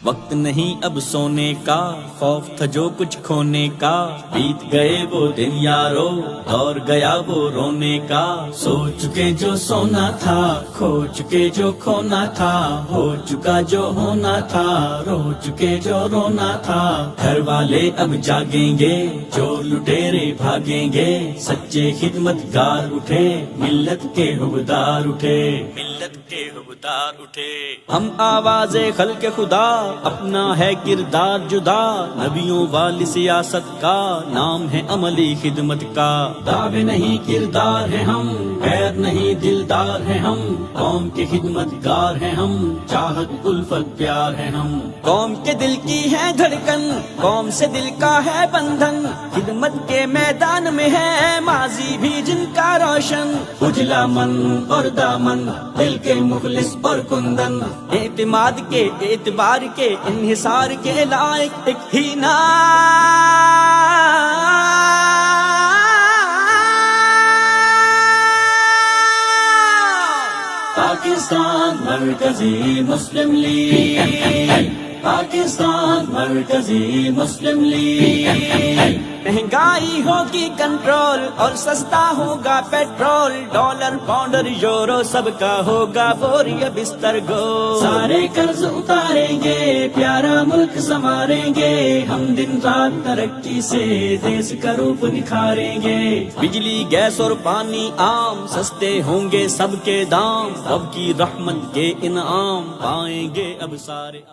وقت نہیں اب سونے کا، خوف تھا جو کچھ کھونے کا، بیت گئے وہ دن یارو، دور گیا وہ رونے کا، سو چکے جو سونا تھا، کھو چکے جو کھونا تھا، ہو چکا جو ہونا تھا، رو چکے جو رونا تھا، گھر والے اب جاگیں گے، چور لٹیرے بھاگیں گے، سچے خدمت گار اٹھے، ملت کے حبدار اٹھے، ملت کے حبدار اٹھے۔ ہم آواز خلق خدا، اپنا ہے کردار جدا، نبیوں والی سیاست کا نام ہے عملی خدمت کا، دعوے نہیں کردار ہے ہم، غیر نہیں دلدار ہے ہم، قوم کے خدمت گار ہیں ہم، چاہت الفت پیار ہے ہم، قوم کے دل کی ہے دھڑکن، قوم سے دل کا ہے بندھن، خدمت کے میدان میں ہے ماضی بھی جن کا روشن، اجلا من اور دامن، دل کے مخلص اور کندن، اعتماد کے اعتبار کے انحصار کے لائق ایک ہی نام، پاکستان مرکزی مسلم لیگ، پاکستان مرکزی مسلم لیگ۔ مہنگائی ہوگی کنٹرول اور سستا ہوگا پیٹرول، ڈالر پاؤنڈر یورو سب کا ہوگا بوریا بستر گو، سارے قرض اتاریں گے، پیارا ملک سنواریں گے، ہم دن رات ترقی سے دیس کا روپ نکھاریں گے، بجلی گیس اور پانی عام، سستے ہوں گے سب کے دام، رب کی رحمت کے انعام پائیں گے اب سارے۔